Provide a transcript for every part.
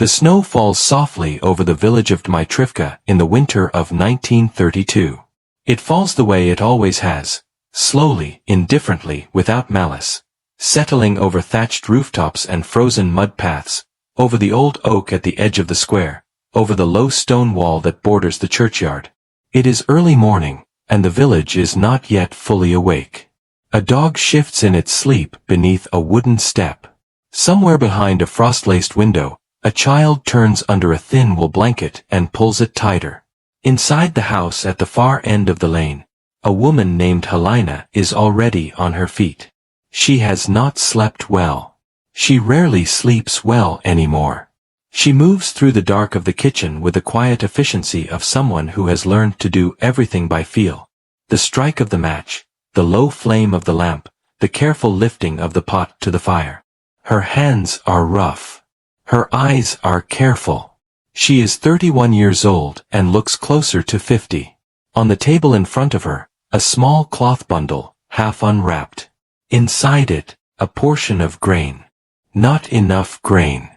The snow falls softly over the village of Dmytrivka in the winter of 1932. It falls the way it always has, slowly, indifferently, without malice, settling over thatched rooftops and frozen mud paths, over the old oak at the edge of the square, over the low stone wall that borders the churchyard. It is early morning, and the village is not yet fully awake. A dog shifts in its sleep beneath a wooden step. Somewhere behind a frost-laced window, a child turns under a thin wool blanket and pulls it tighter. Inside the house at the far end of the lane, a woman named Halyna is already on her feet. She has not slept well. She rarely sleeps well anymore. She moves through the dark of the kitchen with the quiet efficiency of someone who has learned to do everything by feel. The strike of the match, the low flame of the lamp, the careful lifting of the pot to the fire. Her hands are rough. Her eyes are careful. She is 31 years old and looks closer to 50. On the table in front of her, a small cloth bundle, half unwrapped. Inside it, a portion of grain. Not enough grain.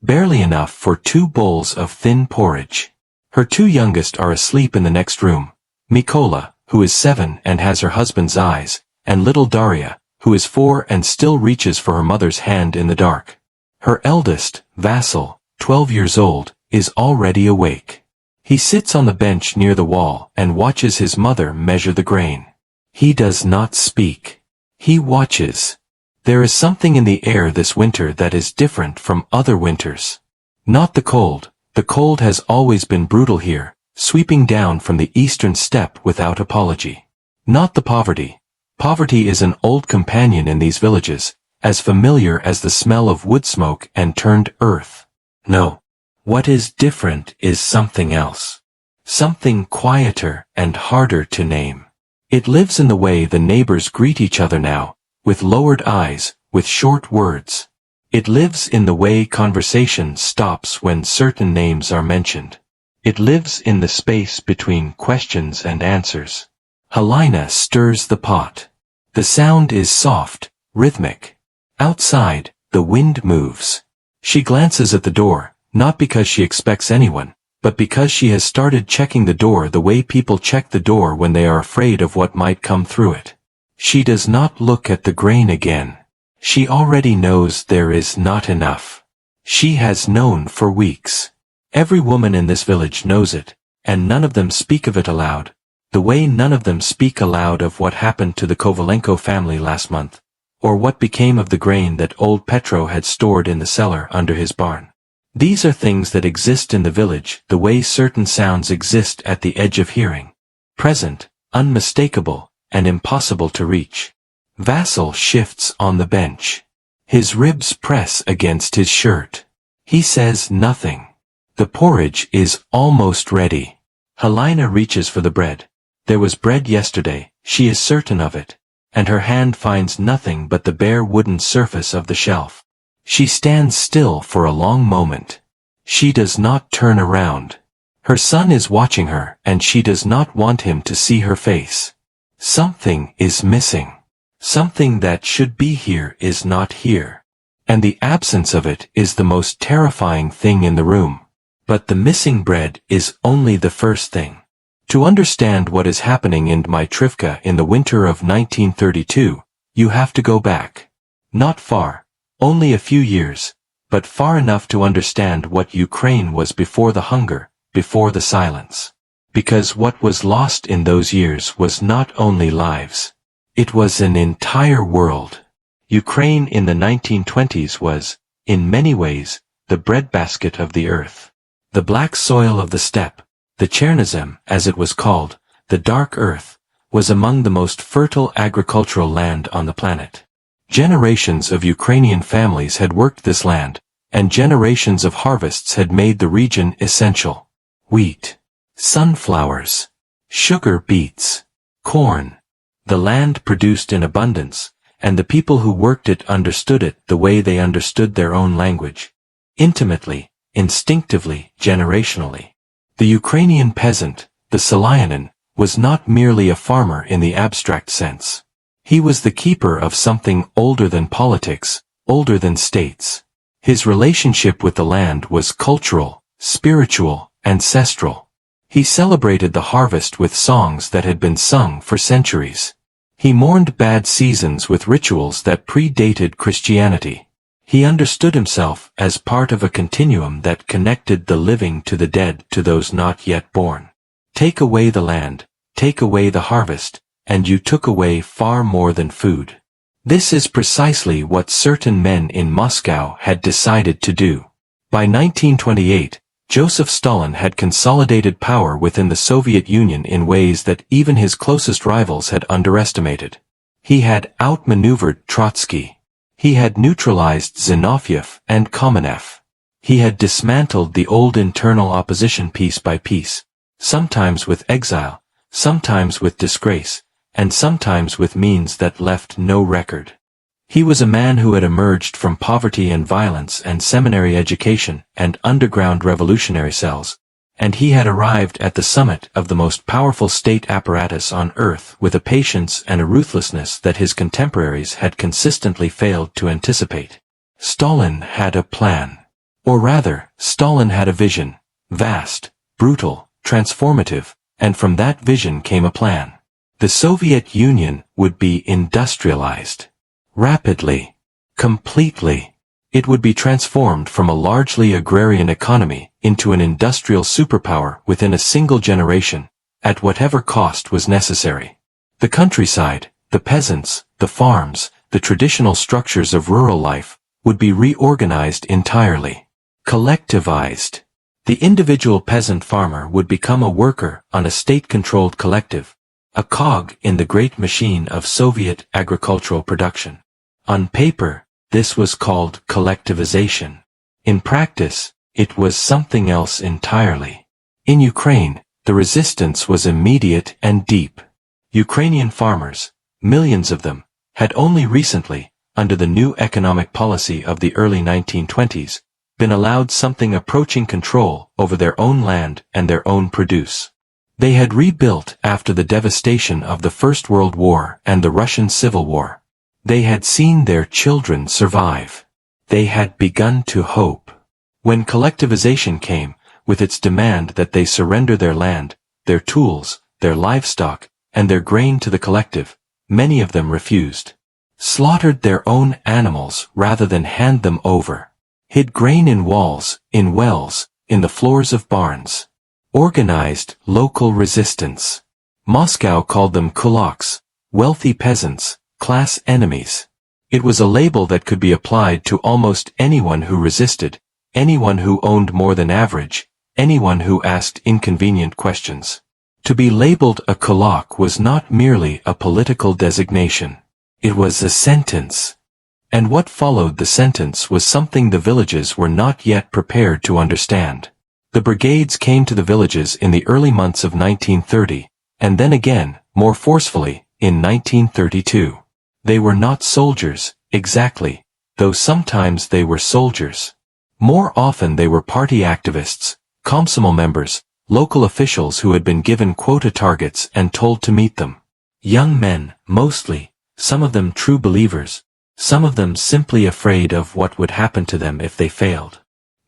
Barely enough for 2 bowls of thin porridge. Her 2 youngest are asleep in the next room. Mykola, who is 7 and has her husband's eyes, and little Daria, who is 4 and still reaches for her mother's hand in the dark. Her eldest, Vasil, 12 years old, is already awake. He sits on the bench near the wall and watches his mother measure the grain. He does not speak. He watches. There is something in the air this winter that is different from other winters. Not the cold. The cold has always been brutal here, sweeping down from the eastern steppe without apology. Not the poverty. Poverty is an old companion in these villages, as familiar as the smell of wood smoke and turned earth. No. What is different is something else. Something quieter and harder to name. It lives in the way the neighbors greet each other now, with lowered eyes, with short words. It lives in the way conversation stops when certain names are mentioned. It lives in the space between questions and answers. Halyna stirs the pot. The sound is soft, rhythmic. Outside, the wind moves. She glances at the door, not because she expects anyone, but because she has started checking the door the way people check the door when they are afraid of what might come through it. She does not look at the grain again. She already knows there is not enough. She has known for weeks. Every woman in this village knows it, and none of them speak of it aloud, the way none of them speak aloud of what happened to the Kovalenko family last month, or what became of the grain that old Petro had stored in the cellar under his barn. These are things that exist in the village the way certain sounds exist at the edge of hearing. Present, unmistakable, and impossible to reach. Vasil shifts on the bench. His ribs press against his shirt. He says nothing. The porridge is almost ready. Halyna reaches for the bread. There was bread yesterday, she is certain of it, and her hand finds nothing but the bare wooden surface of the shelf. She stands still for a long moment. She does not turn around. Her son is watching her, and she does not want him to see her face. Something is missing. Something that should be here is not here. And the absence of it is the most terrifying thing in the room. But the missing bread is only the first thing. To understand what is happening in Dmytrivka in the winter of 1932, you have to go back. Not far, only a few years, but far enough to understand what Ukraine was before the hunger, before the silence. Because what was lost in those years was not only lives. It was an entire world. Ukraine in the 1920s was, in many ways, the breadbasket of the earth. The black soil of the steppe, the Chernozem, as it was called, the dark earth, was among the most fertile agricultural land on the planet. Generations of Ukrainian families had worked this land, and generations of harvests had made the region essential. Wheat, sunflowers, sugar beets, corn. The land produced in abundance, and the people who worked it understood it the way they understood their own language. Intimately, instinctively, generationally. The Ukrainian peasant, the Salyanin, was not merely a farmer in the abstract sense. He was the keeper of something older than politics, older than states. His relationship with the land was cultural, spiritual, ancestral. He celebrated the harvest with songs that had been sung for centuries. He mourned bad seasons with rituals that predated Christianity. He understood himself as part of a continuum that connected the living to the dead to those not yet born. Take away the land, take away the harvest, and you took away far more than food. This is precisely what certain men in Moscow had decided to do. By 1928, Joseph Stalin had consolidated power within the Soviet Union in ways that even his closest rivals had underestimated. He had outmaneuvered Trotsky. He had neutralized Zinoviev and Kamenev. He had dismantled the old internal opposition piece by piece, sometimes with exile, sometimes with disgrace, and sometimes with means that left no record. He was a man who had emerged from poverty and violence and seminary education and underground revolutionary cells, and he had arrived at the summit of the most powerful state apparatus on earth with a patience and a ruthlessness that his contemporaries had consistently failed to anticipate. Stalin had a plan. Or rather, Stalin had a vision, vast, brutal, transformative, and from that vision came a plan. The Soviet Union would be industrialized. Rapidly. Completely. It would be transformed from a largely agrarian economy into an industrial superpower within a single generation, at whatever cost was necessary. The countryside, the peasants, the farms, the traditional structures of rural life, would be reorganized entirely. Collectivized. The individual peasant farmer would become a worker on a state-controlled collective, a cog in the great machine of Soviet agricultural production. On paper, this was called collectivization. In practice, it was something else entirely. In Ukraine, the resistance was immediate and deep. Ukrainian farmers, millions of them, had only recently, under the new economic policy of the early 1920s, been allowed something approaching control over their own land and their own produce. They had rebuilt after the devastation of the First World War and the Russian Civil War. They had seen their children survive. They had begun to hope. When collectivization came, with its demand that they surrender their land, their tools, their livestock, and their grain to the collective, many of them refused. Slaughtered their own animals rather than hand them over. Hid grain in walls, in wells, in the floors of barns. Organized local resistance. Moscow called them kulaks, wealthy peasants, class enemies. It was a label that could be applied to almost anyone who resisted, anyone who owned more than average, anyone who asked inconvenient questions. To be labeled a kulak was not merely a political designation. It was a sentence. And what followed the sentence was something the villages were not yet prepared to understand. The brigades came to the villages in the early months of 1930, and then again, more forcefully, in 1932. They were not soldiers, exactly, though sometimes they were soldiers. More often they were party activists, Komsomol members, local officials who had been given quota targets and told to meet them. Young men, mostly, some of them true believers, some of them simply afraid of what would happen to them if they failed.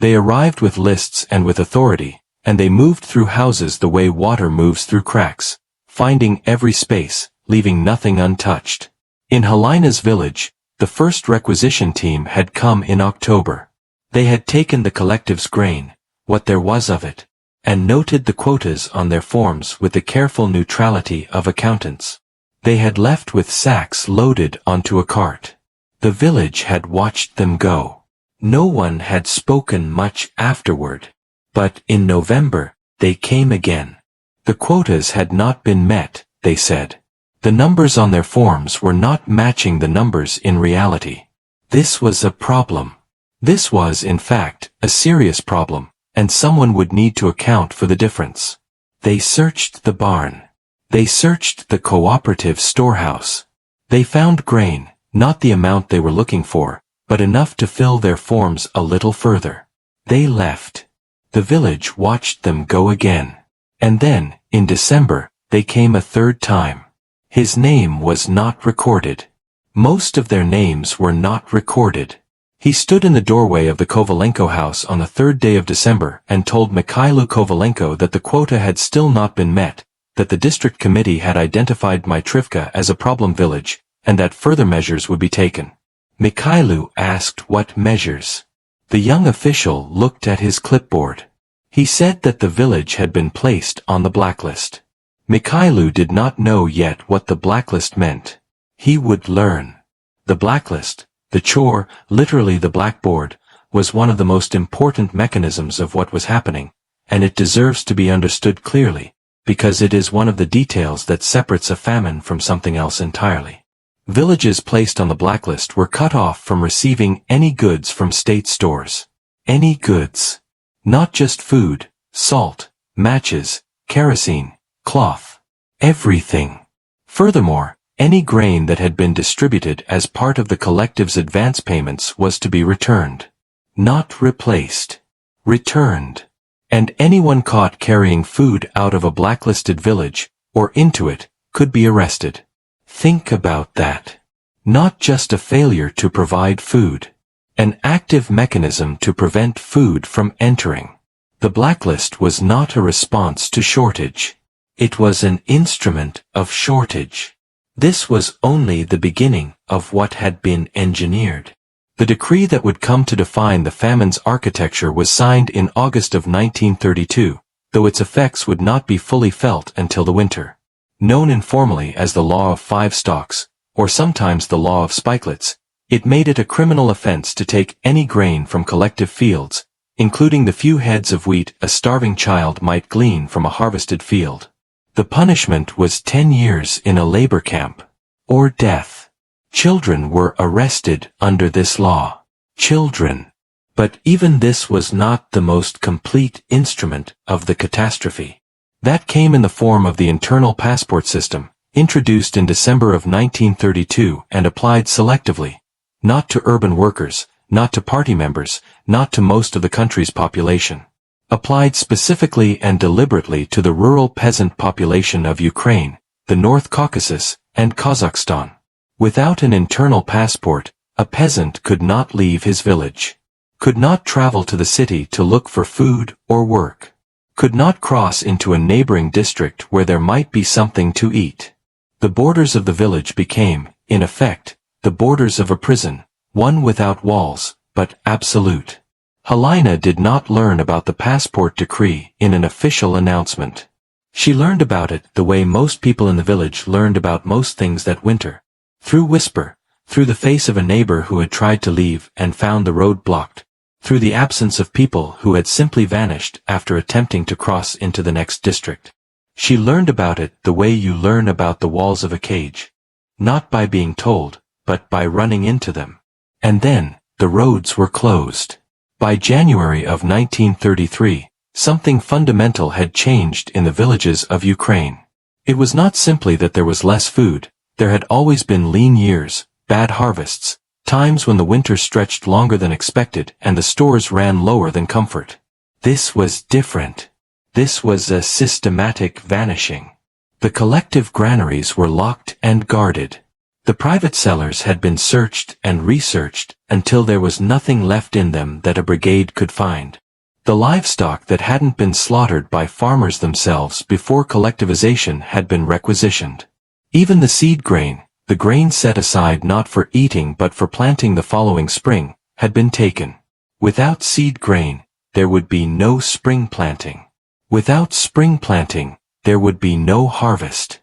They arrived with lists and with authority, and they moved through houses the way water moves through cracks, finding every space, leaving nothing untouched. In Halyna's village, the first requisition team had come in October. They had taken the collective's grain, what there was of it, and noted the quotas on their forms with the careful neutrality of accountants. They had left with sacks loaded onto a cart. The village had watched them go. No one had spoken much afterward. But in November, they came again. The quotas had not been met, they said. The numbers on their forms were not matching the numbers in reality. This was a problem. This was, in fact, a serious problem, and someone would need to account for the difference. They searched the barn. They searched the cooperative storehouse. They found grain, not the amount they were looking for, but enough to fill their forms a little further. They left. The village watched them go again. And then, in December, they came a third time. His name was not recorded. Most of their names were not recorded. He stood in the doorway of the Kovalenko house on the 3rd day of December and told Mikhailo Kovalenko that the quota had still not been met, that the district committee had identified Dmytrivka as a problem village, and that further measures would be taken. Mikhailo asked what measures. The young official looked at his clipboard. He said that the village had been placed on the blacklist. Mikhailo did not know yet what the blacklist meant. He would learn. The blacklist, the chore, literally the blackboard, was one of the most important mechanisms of what was happening, and it deserves to be understood clearly, because it is one of the details that separates a famine from something else entirely. Villages placed on the blacklist were cut off from receiving any goods from state stores. Any goods. Not just food, salt, matches, kerosene, cloth. Everything. Furthermore, any grain that had been distributed as part of the collective's advance payments was to be returned. Not replaced. Returned. And anyone caught carrying food out of a blacklisted village, or into it, could be arrested. Think about that. Not just a failure to provide food. An active mechanism to prevent food from entering. The blacklist was not a response to shortage. It was an instrument of shortage. This was only the beginning of what had been engineered. The decree that would come to define the famine's architecture was signed in August of 1932, though its effects would not be fully felt until the winter. Known informally as the Law of 5 Stalks, or sometimes the Law of Spikelets, it made it a criminal offense to take any grain from collective fields, including the few heads of wheat a starving child might glean from a harvested field. The punishment was 10 years in a labor camp, or death. Children were arrested under this law. Children. But even this was not the most complete instrument of the catastrophe. That came in the form of the internal passport system, introduced in December of 1932 and applied selectively, not to urban workers, not to party members, not to most of the country's population. Applied specifically and deliberately to the rural peasant population of Ukraine, the North Caucasus, and Kazakhstan. Without an internal passport, a peasant could not leave his village, could not travel to the city to look for food or work, could not cross into a neighboring district where there might be something to eat. The borders of the village became, in effect, the borders of a prison, one without walls, but absolute. Halyna did not learn about the passport decree in an official announcement. She learned about it the way most people in the village learned about most things that winter. Through whisper, through the face of a neighbor who had tried to leave and found the road blocked, through the absence of people who had simply vanished after attempting to cross into the next district. She learned about it the way you learn about the walls of a cage. Not by being told, but by running into them. And then, the roads were closed. By January of 1933, something fundamental had changed in the villages of Ukraine. It was not simply that there was less food, there had always been lean years, bad harvests, times when the winter stretched longer than expected and the stores ran lower than comfort. This was different. This was a systematic vanishing. The collective granaries were locked and guarded. The private cellars had been searched and researched until there was nothing left in them that a brigade could find. The livestock that hadn't been slaughtered by farmers themselves before collectivization had been requisitioned. Even the seed grain, the grain set aside not for eating but for planting the following spring, had been taken. Without seed grain, there would be no spring planting. Without spring planting, there would be no harvest.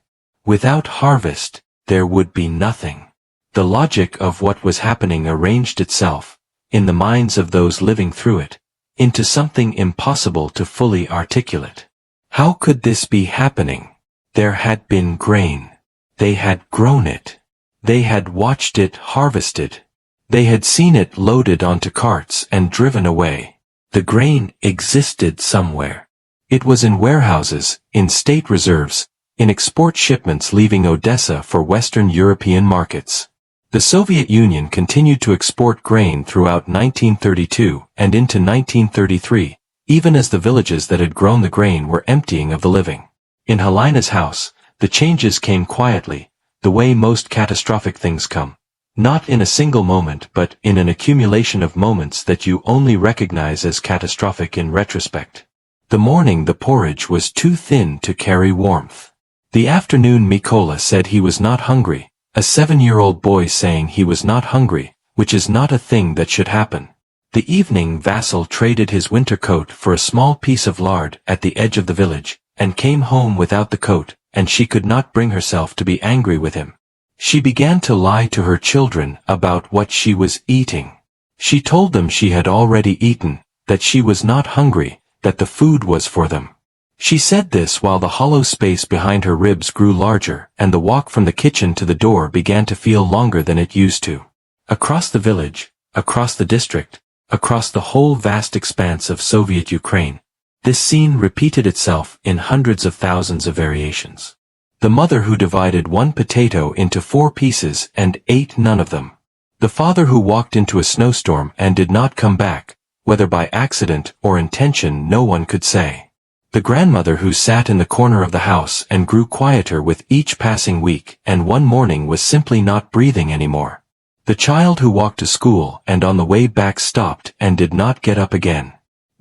Without harvest, there would be nothing. The logic of what was happening arranged itself, in the minds of those living through it, into something impossible to fully articulate. How could this be happening? There had been grain. They had grown it. They had watched it harvested. They had seen it loaded onto carts and driven away. The grain existed somewhere. It was in warehouses, in state reserves, in export shipments leaving Odessa for Western European markets. The Soviet Union continued to export grain throughout 1932 and into 1933, even as the villages that had grown the grain were emptying of the living. In Halyna's house, the changes came quietly, the way most catastrophic things come, Not in a single moment, but in an accumulation of moments that you only recognize as catastrophic in retrospect. The morning the porridge was too thin to carry warmth. The afternoon Mykola said he was not hungry, a 7-year-old boy saying he was not hungry, which is not a thing that should happen. The evening Vasil traded his winter coat for a small piece of lard at the edge of the village, and came home without the coat, and she could not bring herself to be angry with him. She began to lie to her children about what she was eating. She told them she had already eaten, that she was not hungry, that the food was for them. She said this while the hollow space behind her ribs grew larger, and the walk from the kitchen to the door began to feel longer than it used to. Across the village, across the district, across the whole vast expanse of Soviet Ukraine, this scene repeated itself in hundreds of thousands of variations. The mother who divided one potato into 4 pieces and ate none of them. The father who walked into a snowstorm and did not come back, whether by accident or intention no one could say. The grandmother who sat in the corner of the house and grew quieter with each passing week and one morning was simply not breathing anymore. The child who walked to school and on the way back stopped and did not get up again.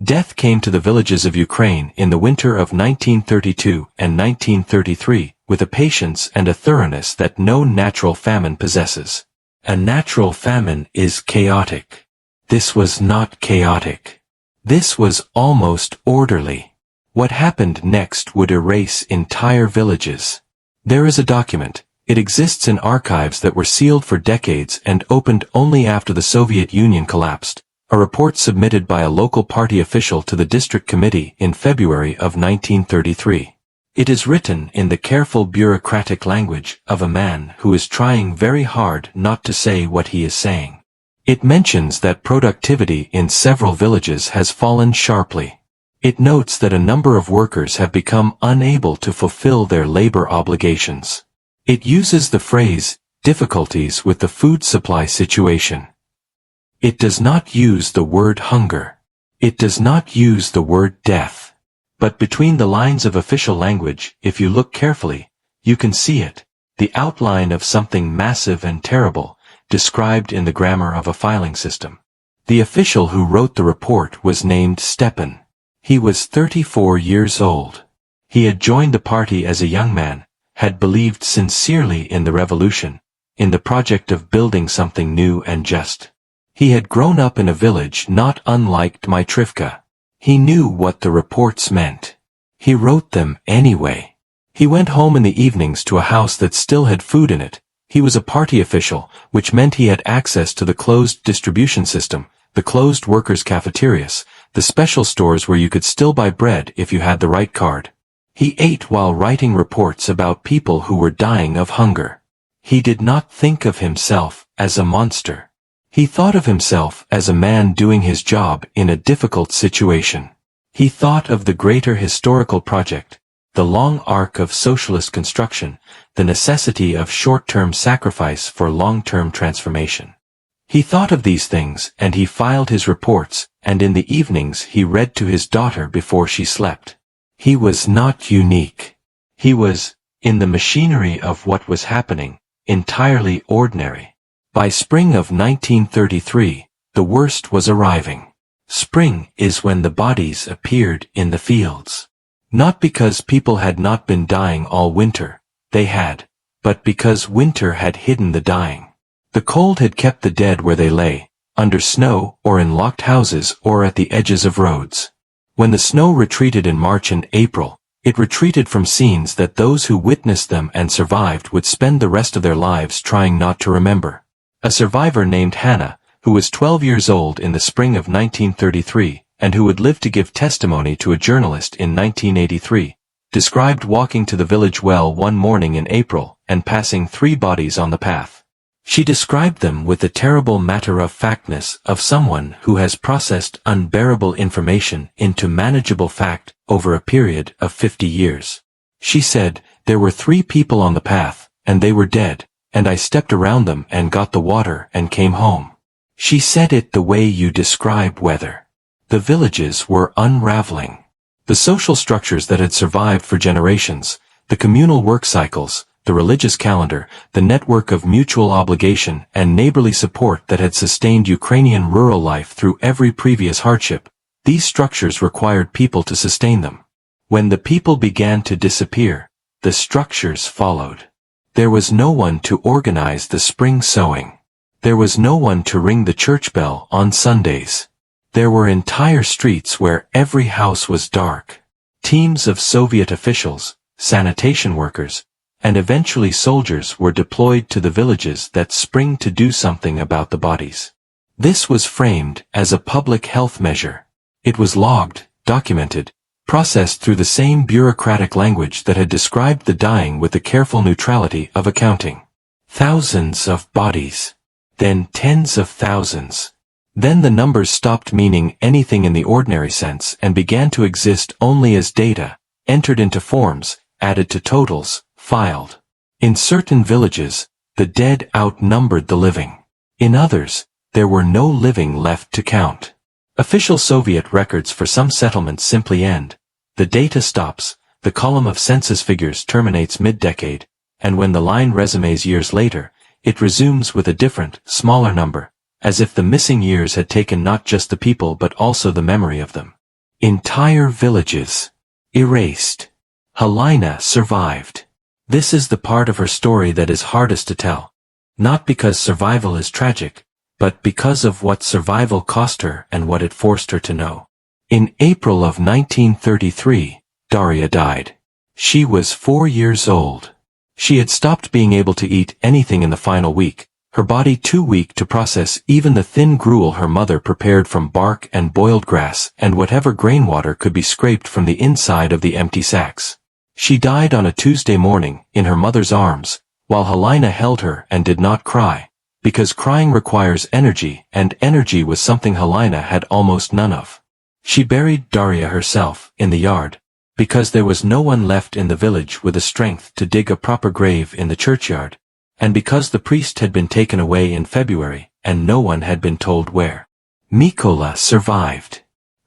Death came to the villages of Ukraine in the winter of 1932 and 1933 with a patience and a thoroughness that no natural famine possesses. A natural famine is chaotic. This was not chaotic. This was almost orderly. What happened next would erase entire villages. There is a document. It exists in archives that were sealed for decades and opened only after the Soviet Union collapsed. A report submitted by a local party official to the district committee in February of 1933. It is written in the careful bureaucratic language of a man who is trying very hard not to say what he is saying. It mentions that productivity in several villages has fallen sharply. It notes that a number of workers have become unable to fulfill their labor obligations. It uses the phrase, difficulties with the food supply situation. It does not use the word hunger. It does not use the word death. But between the lines of official language, if you look carefully, you can see it, the outline of something massive and terrible, described in the grammar of a filing system. The official who wrote the report was named Stepan. He was 34 years old. He had joined the party as a young man, had believed sincerely in the revolution, in the project of building something new and just. He had grown up in a village not unlike Dmytrivka. He knew what the reports meant. He wrote them anyway. He went home in the evenings to a house that still had food in it. He was a party official, which meant he had access to the closed distribution system, the closed workers' cafeterias, the special stores where you could still buy bread if you had the right card. He ate while writing reports about people who were dying of hunger. He did not think of himself as a monster. He thought of himself as a man doing his job in a difficult situation. He thought of the greater historical project, the long arc of socialist construction, the necessity of short-term sacrifice for long-term transformation. He thought of these things, and he filed his reports, and in the evenings he read to his daughter before she slept. He was not unique. He was, in the machinery of what was happening, entirely ordinary. By spring of 1933, the worst was arriving. Spring is when the bodies appeared in the fields. Not because people had not been dying all winter, they had, but because winter had hidden the dying. The cold had kept the dead where they lay, under snow or in locked houses or at the edges of roads. When the snow retreated in March and April, it retreated from scenes that those who witnessed them and survived would spend the rest of their lives trying not to remember. A survivor named Hannah, who was 12 years old in the spring of 1933, and who would live to give testimony to a journalist in 1983, described walking to the village well one morning in April and passing 3 bodies on the path. She described them with the terrible matter-of-factness of someone who has processed unbearable information into manageable fact over a period of 50 years. She said, "There were 3 people on the path, and they were dead. And I stepped around them and got the water and came home." She said it the way you describe weather. The villages were unraveling. The social structures that had survived for generations, the communal work cycles, the religious calendar, the network of mutual obligation and neighborly support that had sustained Ukrainian rural life through every previous hardship, these structures required people to sustain them. When the people began to disappear, the structures followed. There was no one to organize the spring sowing. There was no one to ring the church bell on Sundays. There were entire streets where every house was dark. Teams of Soviet officials, sanitation workers, and eventually soldiers were deployed to the villages that spring to do something about the bodies. This was framed as a public health measure. It was logged, documented, processed through the same bureaucratic language that had described the dying with the careful neutrality of accounting. Thousands of bodies. Then tens of thousands. Then the numbers stopped meaning anything in the ordinary sense and began to exist only as data, entered into forms, added to totals, filed. In certain villages, the dead outnumbered the living. In others, there were no living left to count. Official Soviet records for some settlements simply end. The data stops, the column of census figures terminates mid-decade, and when the line resumes years later, it resumes with a different, smaller number, as if the missing years had taken not just the people but also the memory of them. Entire villages. Erased. Halyna survived. This is the part of her story that is hardest to tell. Not because survival is tragic, but because of what survival cost her and what it forced her to know. In April of 1933, Daria died. She was 4 years old. She had stopped being able to eat anything in the final week, her body too weak to process even the thin gruel her mother prepared from bark and boiled grass and whatever grain water could be scraped from the inside of the empty sacks. She died on a Tuesday morning, in her mother's arms, while Halyna held her and did not cry, because crying requires energy, and energy was something Halyna had almost none of. She buried Daria herself, in the yard, because there was no one left in the village with the strength to dig a proper grave in the churchyard, and because the priest had been taken away in February, and no one had been told where. Mykola survived.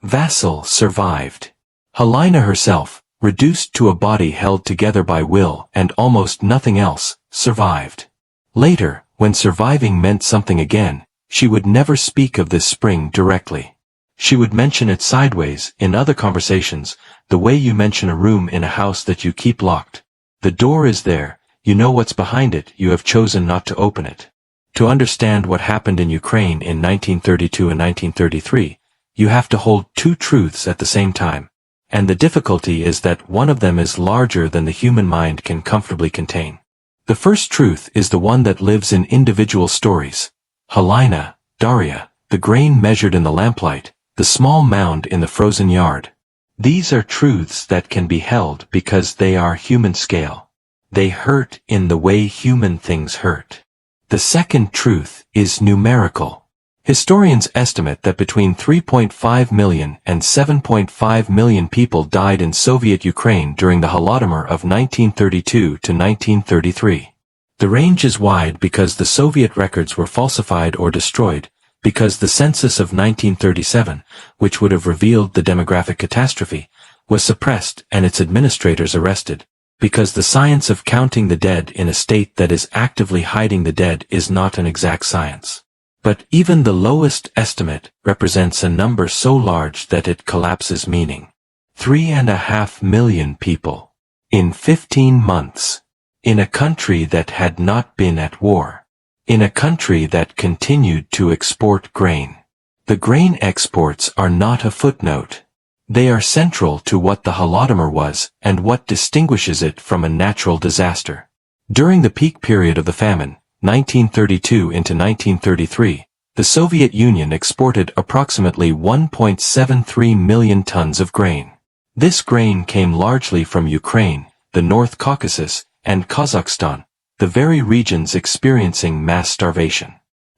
Vasil survived. Halyna herself, reduced to a body held together by will and almost nothing else, survived. Later, when surviving meant something again, she would never speak of this spring directly. She would mention it sideways, in other conversations, the way you mention a room in a house that you keep locked. The door is there, you know what's behind it, you have chosen not to open it. To understand what happened in Ukraine in 1932 and 1933, you have to hold two truths at the same time, and the difficulty is that one of them is larger than the human mind can comfortably contain. The first truth is the one that lives in individual stories. Halyna, Daria, the grain measured in the lamplight, the small mound in the frozen yard. These are truths that can be held because they are human scale. They hurt in the way human things hurt. The second truth is numerical. Historians estimate that between 3.5 million and 7.5 million people died in Soviet Ukraine during the Holodomor of 1932 to 1933. The range is wide because the Soviet records were falsified or destroyed, because the census of 1937, which would have revealed the demographic catastrophe, was suppressed and its administrators arrested, because the science of counting the dead in a state that is actively hiding the dead is not an exact science. But even the lowest estimate represents a number so large that it collapses meaning. 3.5 million people. In 15 months. In a country that had not been at war. In a country that continued to export grain. The grain exports are not a footnote. They are central to what the Holodomor was and what distinguishes it from a natural disaster. During the peak period of the famine, 1932 into 1933, the Soviet Union exported approximately 1.73 million tons of grain. This grain came largely from Ukraine, the North Caucasus, and Kazakhstan, the very regions experiencing mass starvation.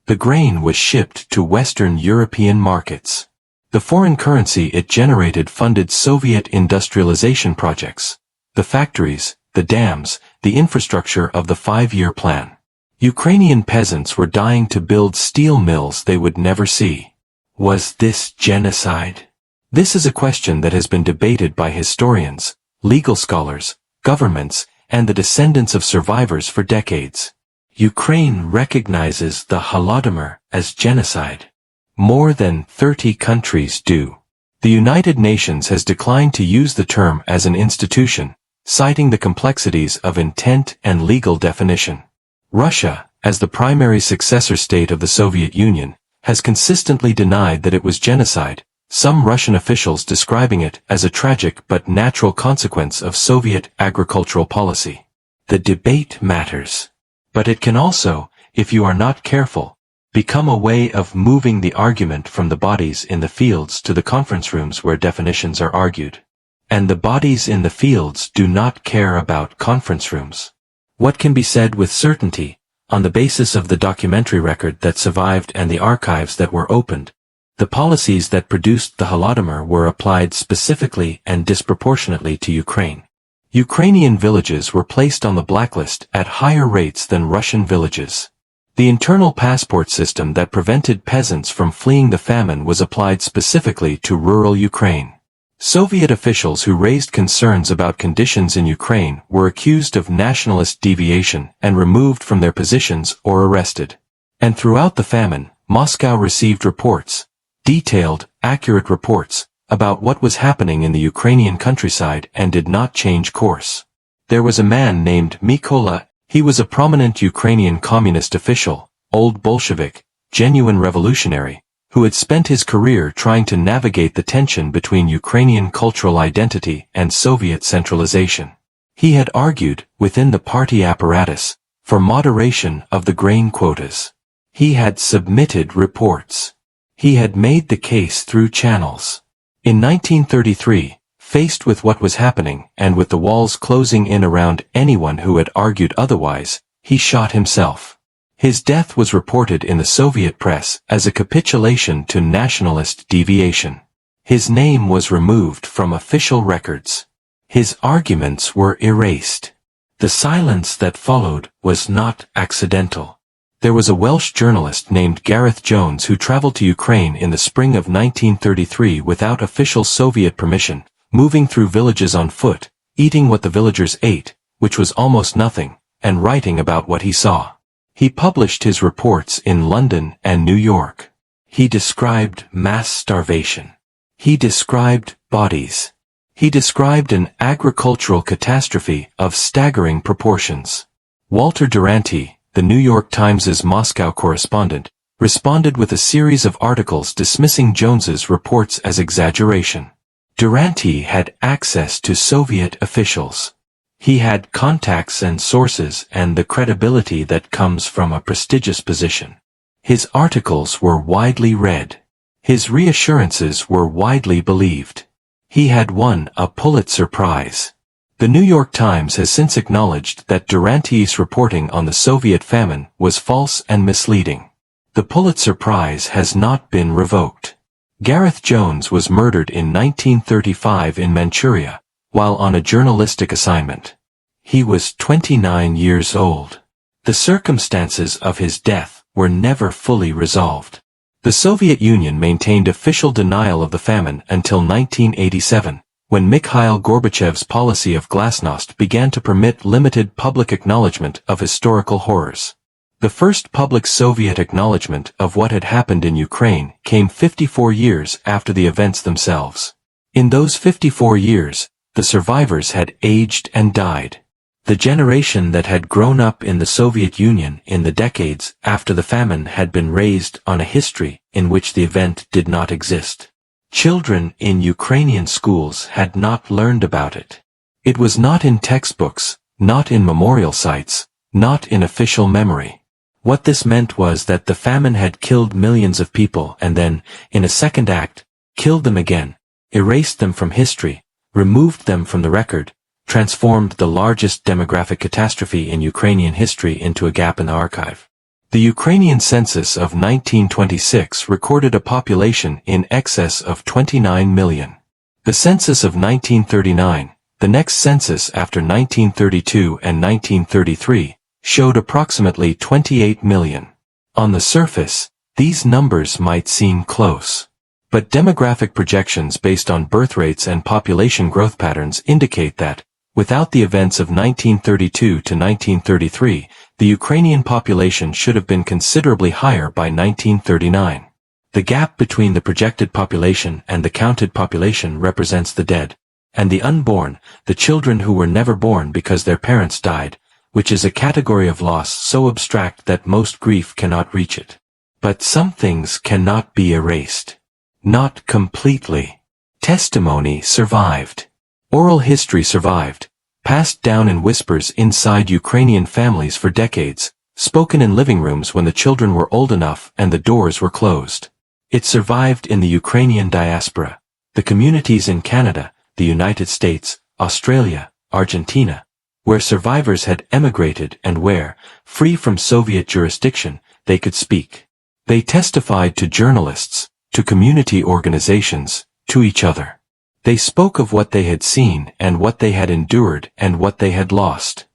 The grain was shipped to Western European markets. The foreign currency it generated funded Soviet industrialization projects, the factories, the dams, the infrastructure of the 5-year plan. Ukrainian peasants were dying to build steel mills they would never see. Was this genocide? This is a question that has been debated by historians, legal scholars, governments, and the descendants of survivors for decades. Ukraine recognizes the Holodomor as genocide. More than 30 countries do. The United Nations has declined to use the term as an institution, citing the complexities of intent and legal definition. Russia, as the primary successor state of the Soviet Union, has consistently denied that it was genocide, some Russian officials describing it as a tragic but natural consequence of Soviet agricultural policy. The debate matters. But it can also, if you are not careful, become a way of moving the argument from the bodies in the fields to the conference rooms where definitions are argued. And the bodies in the fields do not care about conference rooms. What can be said with certainty, on the basis of the documentary record that survived and the archives that were opened, the policies that produced the Holodomor were applied specifically and disproportionately to Ukraine. Ukrainian villages were placed on the blacklist at higher rates than Russian villages. The internal passport system that prevented peasants from fleeing the famine was applied specifically to rural Ukraine. Soviet officials who raised concerns about conditions in Ukraine were accused of nationalist deviation and removed from their positions or arrested. And throughout the famine, Moscow received reports, detailed, accurate reports, about what was happening in the Ukrainian countryside and did not change course. There was a man named Mykola. He was a prominent Ukrainian communist official, old Bolshevik, genuine revolutionary, who had spent his career trying to navigate the tension between Ukrainian cultural identity and Soviet centralization. He had argued, within the party apparatus, for moderation of the grain quotas. He had submitted reports. He had made the case through channels. In 1933, faced with what was happening and with the walls closing in around anyone who had argued otherwise, he shot himself. His death was reported in the Soviet press as a capitulation to nationalist deviation. His name was removed from official records. His arguments were erased. The silence that followed was not accidental. There was a Welsh journalist named Gareth Jones who traveled to Ukraine in the spring of 1933 without official Soviet permission, moving through villages on foot, eating what the villagers ate, which was almost nothing, and writing about what he saw. He published his reports in London and New York. He described mass starvation. He described bodies. He described an agricultural catastrophe of staggering proportions. Walter Duranty, the New York Times' Moscow correspondent, responded with a series of articles dismissing Jones's reports as exaggeration. Duranty had access to Soviet officials. He had contacts and sources and the credibility that comes from a prestigious position. His articles were widely read. His reassurances were widely believed. He had won a Pulitzer Prize. The New York Times has since acknowledged that Duranty's reporting on the Soviet famine was false and misleading. The Pulitzer Prize has not been revoked. Gareth Jones was murdered in 1935 in Manchuria, while on a journalistic assignment. He was 29 years old. The circumstances of his death were never fully resolved. The Soviet Union maintained official denial of the famine until 1987, when Mikhail Gorbachev's policy of glasnost began to permit limited public acknowledgement of historical horrors. The first public Soviet acknowledgement of what had happened in Ukraine came 54 years after the events themselves. In those 54 years, the survivors had aged and died. The generation that had grown up in the Soviet Union in the decades after the famine had been raised on a history in which the event did not exist. Children in Ukrainian schools had not learned about it. It was not in textbooks, not in memorial sites, not in official memory. What this meant was that the famine had killed millions of people and then, in a second act, killed them again, erased them from history, removed them from the record, transformed the largest demographic catastrophe in Ukrainian history into a gap in the archive. The Ukrainian census of 1926 recorded a population in excess of 29 million. The census of 1939, the next census after 1932 and 1933, showed approximately 28 million. On the surface, these numbers might seem close. But demographic projections based on birth rates and population growth patterns indicate that, Without the events of 1932 to 1933, the Ukrainian population should have been considerably higher by 1939. The gap between the projected population and the counted population represents the dead, and the unborn, the children who were never born because their parents died, which is a category of loss so abstract that most grief cannot reach it. But some things cannot be erased. Not completely. Testimony survived. Oral history survived, passed down in whispers inside Ukrainian families for decades, spoken in living rooms when the children were old enough and the doors were closed. It survived in the Ukrainian diaspora, the communities in Canada, the United States, Australia, Argentina, where survivors had emigrated and where, free from Soviet jurisdiction, they could speak. They testified to journalists, to community organizations, to each other. They spoke of what they had seen and what they had endured and what they had lost.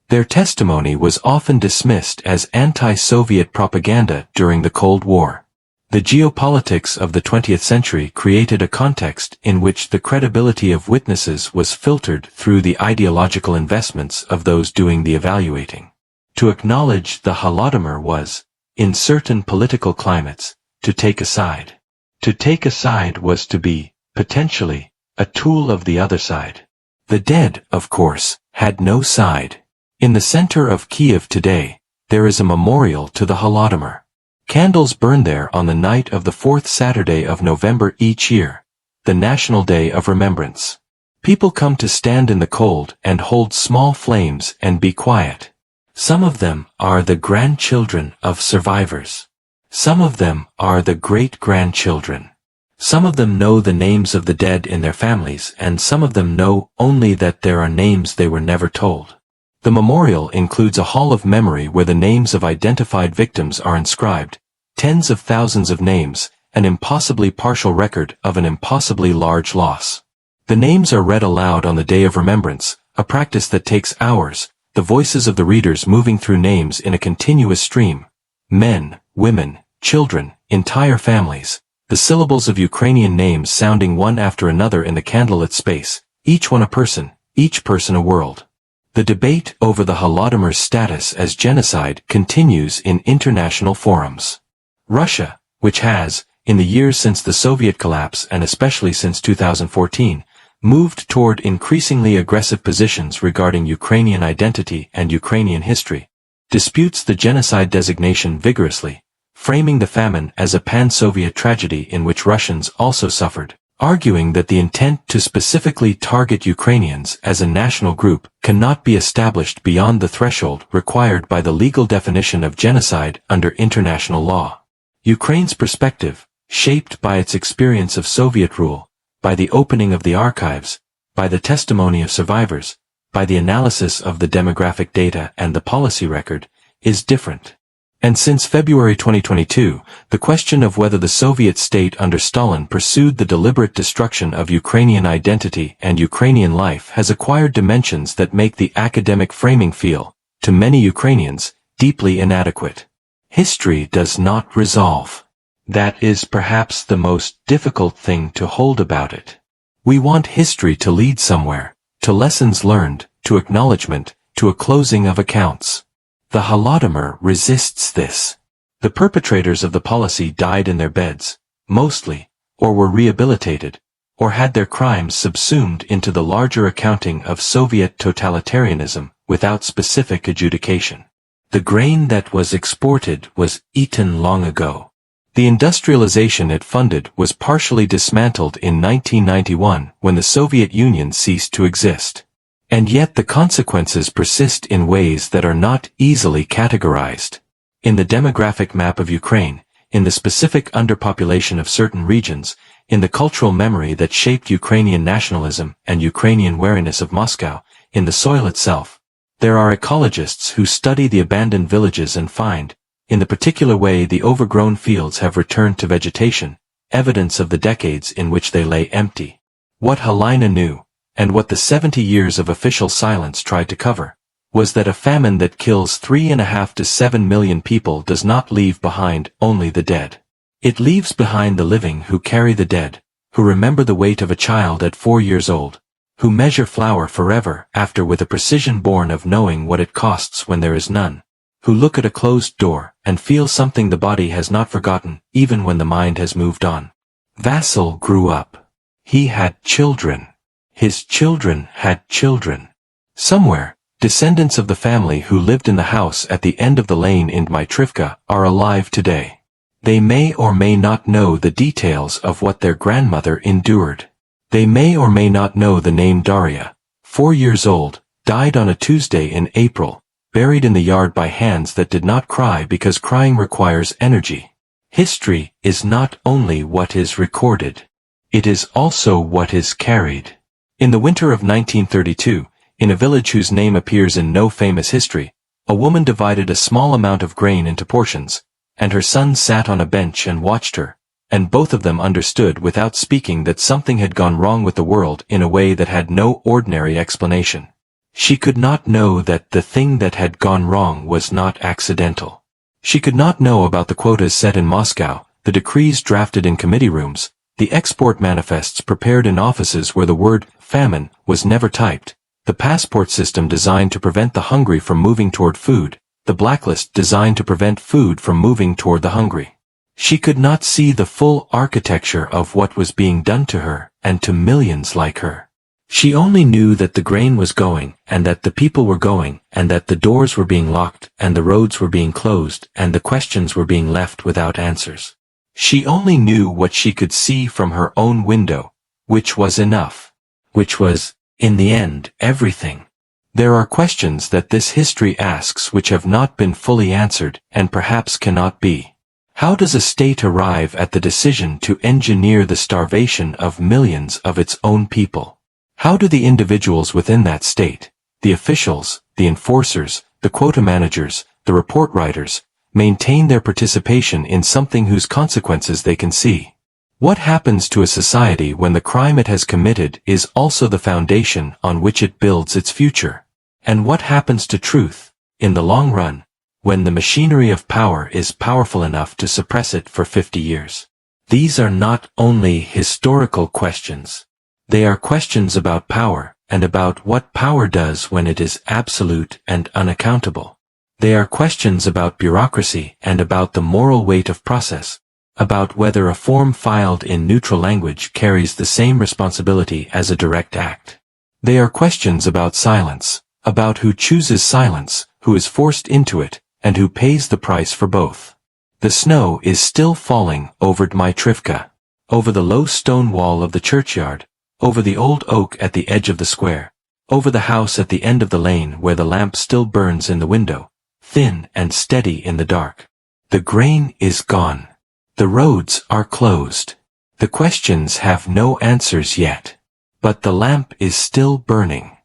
Their testimony was often dismissed as anti-Soviet propaganda during the Cold War. The geopolitics of the 20th century created a context in which the credibility of witnesses was filtered through the ideological investments of those doing the evaluating. To acknowledge the Holodomor was, in certain political climates, to take a side. To take a side was to be, potentially, a tool of the other side. The dead, of course, had no side. In the center of Kiev today, there is a memorial to the Holodomor. Candles burn there on the night of the fourth Saturday of November each year, the National Day of Remembrance. People come to stand in the cold and hold small flames and be quiet. Some of them are the grandchildren of survivors. Some of them are the great-grandchildren. Some of them know the names of the dead in their families, and some of them know only that there are names they were never told. The memorial includes a hall of memory where the names of identified victims are inscribed, tens of thousands of names, an impossibly partial record of an impossibly large loss. The names are read aloud on the Day of Remembrance, a practice that takes hours, the voices of the readers moving through names in a continuous stream. Men, women, children, entire families. The syllables of Ukrainian names sounding one after another in the candlelit space, each one a person a world. The debate over the Holodomor's status as genocide continues in international forums. Russia, which has, in the years since the Soviet collapse and especially since 2014, moved toward increasingly aggressive positions regarding Ukrainian identity and Ukrainian history, disputes the genocide designation vigorously, framing the famine as a pan-Soviet tragedy in which Russians also suffered, arguing that the intent to specifically target Ukrainians as a national group cannot be established beyond the threshold required by the legal definition of genocide under international law. Ukraine's perspective, shaped by its experience of Soviet rule, by the opening of the archives, by the testimony of survivors, by the analysis of the demographic data and the policy record, is different. And since February 2022, the question of whether the Soviet state under Stalin pursued the deliberate destruction of Ukrainian identity and Ukrainian life has acquired dimensions that make the academic framing feel, to many Ukrainians, deeply inadequate. History does not resolve. That is perhaps the most difficult thing to hold about it. We want history to lead somewhere, to lessons learned, to acknowledgement, to a closing of accounts. The Holodomor resists this. The perpetrators of the policy died in their beds, mostly, or were rehabilitated, or had their crimes subsumed into the larger accounting of Soviet totalitarianism without specific adjudication. The grain that was exported was eaten long ago. The industrialization it funded was partially dismantled in 1991 when the Soviet Union ceased to exist. And yet the consequences persist in ways that are not easily categorized. In the demographic map of Ukraine, in the specific underpopulation of certain regions, in the cultural memory that shaped Ukrainian nationalism and Ukrainian wariness of Moscow, in the soil itself, there are ecologists who study the abandoned villages and find, in the particular way the overgrown fields have returned to vegetation, evidence of the decades in which they lay empty. What Halyna knew, and what the 70 years of official silence tried to cover, was that a famine that kills 3.5 to 7 million people does not leave behind only the dead. It leaves behind the living who carry the dead, who remember the weight of a child at 4 years old, who measure flour forever after with a precision born of knowing what it costs when there is none, who look at a closed door and feel something the body has not forgotten even when the mind has moved on. Vasil grew up. He had children. His children had children. Somewhere, descendants of the family who lived in the house at the end of the lane in Dmytrivka are alive today. They may or may not know the details of what their grandmother endured. They may or may not know the name Daria, 4 years old, died on a Tuesday in April, buried in the yard by hands that did not cry because crying requires energy. History is not only what is recorded. It is also what is carried. In the winter of 1932, in a village whose name appears in no famous history, a woman divided a small amount of grain into portions, and her son sat on a bench and watched her, and both of them understood without speaking that something had gone wrong with the world in a way that had no ordinary explanation. She could not know that the thing that had gone wrong was not accidental. She could not know about the quotas set in Moscow, the decrees drafted in committee rooms, the export manifests prepared in offices where the word famine was never typed, the passport system designed to prevent the hungry from moving toward food, the blacklist designed to prevent food from moving toward the hungry. She could not see the full architecture of what was being done to her and to millions like her. She only knew that the grain was going, and that the people were going, and that the doors were being locked, and the roads were being closed, and the questions were being left without answers. She only knew what she could see from her own window, which was enough. Which was, in the end, everything. There are questions that this history asks which have not been fully answered, and perhaps cannot be. How does a state arrive at the decision to engineer the starvation of millions of its own people? How do the individuals within that state, the officials, the enforcers, the quota managers, the report writers, maintain their participation in something whose consequences they can see? What happens to a society when the crime it has committed is also the foundation on which it builds its future? And what happens to truth, in the long run, when the machinery of power is powerful enough to suppress it for 50 years? These are not only historical questions. They are questions about power, and about what power does when it is absolute and unaccountable. They are questions about bureaucracy and about the moral weight of process, about whether a form filed in neutral language carries the same responsibility as a direct act. They are questions about silence, about who chooses silence, who is forced into it, and who pays the price for both. The snow is still falling over Dmytrivka, over the low stone wall of the churchyard, over the old oak at the edge of the square, over the house at the end of the lane where the lamp still burns in the window, thin and steady in the dark. The grain is gone. The roads are closed. The questions have no answers yet. But the lamp is still burning.